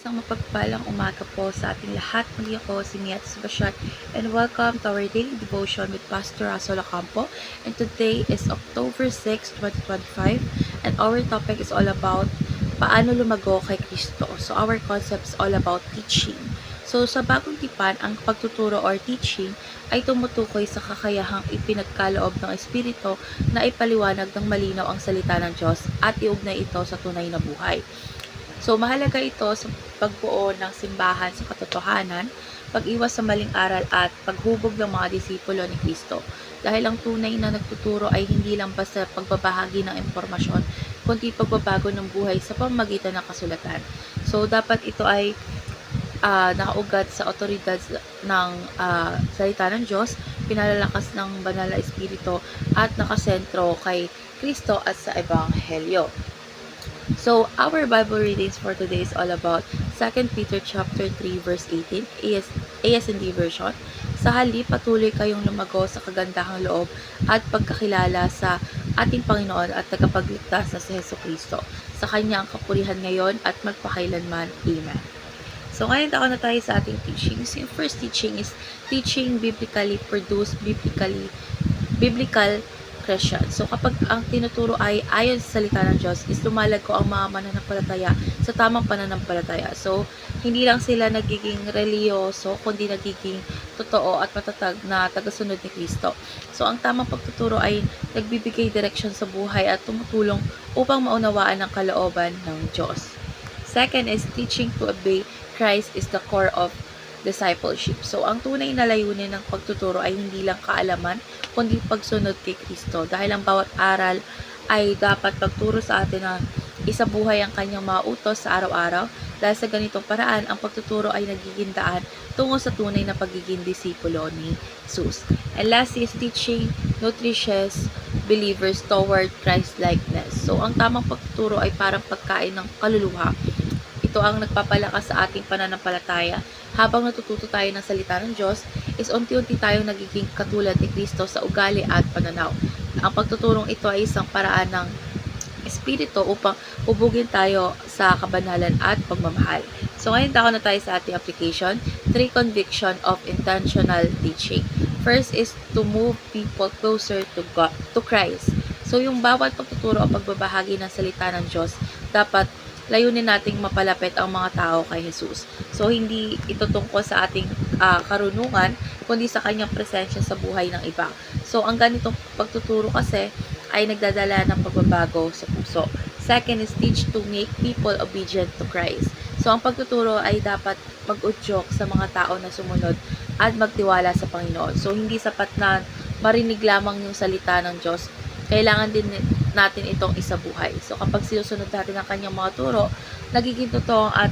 Isang mapagpalang umaga po sa ating lahat. Muli ako si Miat Sebastian and welcome to our daily devotion with Pastor Russell Ocampo. And today is October 6, 2025 and our topic is all about paano lumago kay Kristo. So our concept is all about teaching. So sa bagong tipan, ang pagtuturo or teaching ay tumutukoy sa kakayahang ipinagkaloob ng Espiritu na ipaliwanag ng malinaw ang salita ng Diyos at iugnay ito sa tunay na buhay. So, mahalaga ito sa pagbuo ng simbahan sa katotohanan, pag-iwas sa maling aral at paghubog ng mga disipulo ni Kristo. Dahil ang tunay na nagtuturo ay hindi lang basta pagbabahagi ng impormasyon, kundi pagbabago ng buhay sa pamamagitan ng kasulatan. So, dapat ito ay nakaugat sa otoridad ng salita ng Diyos, pinalalakas ng banal na espiritu at nakasentro kay Kristo at sa Ebanghelyo. So, our Bible readings for today is all about 2 Peter chapter 3 verse 18, AS&D version. Sa halip, patuloy kayong lumago sa kagandahang loob at pagkakilala sa ating Panginoon at tagapagligtas na si Jesucristo. Sa Kanya ang kapurihan ngayon at magpakailanman. Amen. So, ngayon na tayo sa ating teaching. So, yung first teaching is teaching biblically produced, biblical Christian. So, kapag ang tinuturo ay ayon sa salita ng Diyos, is lumalago ang mga mananampalataya sa tamang pananampalataya. So, hindi lang sila nagiging reliyoso, kundi nagiging totoo at matatag na tagasunod ni Kristo. So, ang tamang pagtuturo ay nagbibigay direksyon sa buhay at tumutulong upang maunawaan ang kalooban ng Diyos. Second is teaching to obey Christ is the core of discipleship. So, ang tunay na layunin ng pagtuturo ay hindi lang kaalaman, kundi pagsunod kay Kristo. Dahil ang bawat aral ay dapat pagturo sa atin na isabuhay ang kanyang mga utos sa araw-araw. Dahil sa ganitong paraan, ang pagtuturo ay nagiging daan tungo sa tunay na pagiging disipulo ni Jesus. And last is teaching nutritious believers toward Christ-likeness. So, ang tamang pagtuturo ay parang pagkain ng kaluluwa. Ito ang nagpapalakas sa ating pananampalataya. Habang natututo tayo ng salita ng Diyos, is unti-unti tayong nagiging katulad ni Kristo sa ugali at pananaw. Ang pagtuturong ito ay isang paraan ng Espiritu upang hubugin tayo sa kabanalan at pagmamahal. So ngayon na tayo sa ating application, 3 conviction of intentional teaching. First is to move people closer to God, to Christ. So yung bawat pagtuturo o pagbabahagi ng salita ng Diyos, dapat layunin nating mapalapit ang mga tao kay Jesus. So, hindi ito tungkol sa ating karunungan, kundi sa kanyang presensya sa buhay ng iba. So, ang ganitong pagtuturo kasi ay nagdadala ng pagbabago sa puso. Second is teach to make people obedient to Christ. So, ang pagtuturo ay dapat mag-udyok sa mga tao na sumunod at magtiwala sa Panginoon. So, hindi sapat na marinig lamang yung salita ng Diyos. Kailangan din natin itong isabuhay. So, kapag sinusunod natin ang kanyang mga turo, nagiging totoo ang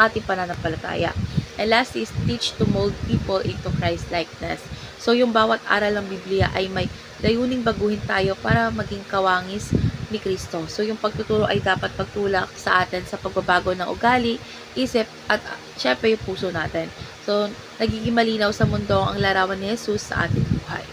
ating pananampalataya. And last is teach to mold people into Christ-likeness. So, yung bawat aral ng Biblia ay may layuning baguhin tayo para maging kawangis ni Kristo. So, yung pagtuturo ay dapat pagtulak sa atin sa pagbabago ng ugali, isip, at syempre yung puso natin. So, nagiging malinaw sa mundo ang larawan ni Jesus sa ating buhay.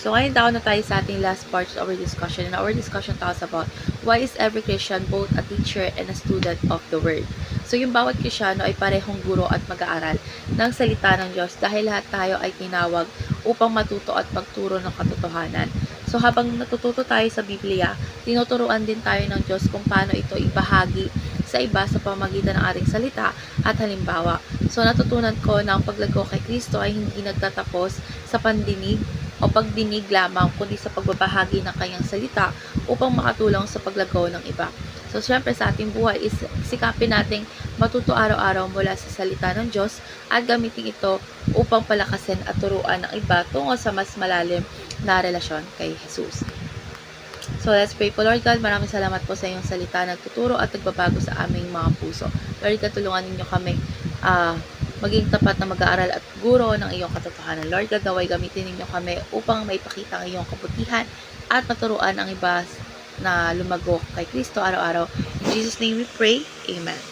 So, ngayon na tayo sa ating last part of our discussion. And our discussion talks about why is every Christian both a teacher and a student of the Word. So, yung bawat Kristiyano ay parehong guro at mag-aaral ng salita ng Diyos dahil lahat tayo ay tinawag upang matuto at magturo ng katotohanan. So, habang natututo tayo sa Biblia, tinuturuan din tayo ng Diyos kung paano ito ibahagi sa iba sa pamamagitan ng ating salita at halimbawa. So, natutunan ko na ang paglago kay Kristo ay hindi nagtatapos sa pandinig o pagdinig lamang, kundi sa pagbabahagi ng kanyang salita upang makatulong sa paglago ng iba. So, syempre sa ating buhay is sikapin nating matuto araw-araw mula sa salita ng Diyos at gamitin ito upang palakasin at turuan ng iba tungo sa mas malalim na relasyon kay Jesus. So, let's pray po. Lord God, maraming salamat po sa iyong salita, nagtuturo at nagbabago sa aming mga puso. Lord God, tulungan ninyo kami maging tapat na mag-aaral at guro ng iyong katotohanan. Lord God, naway gamitin ninyo kami upang maipakita ang iyong kabutihan at maturuan ang iba na lumago kay Kristo araw-araw. In Jesus' name we pray. Amen.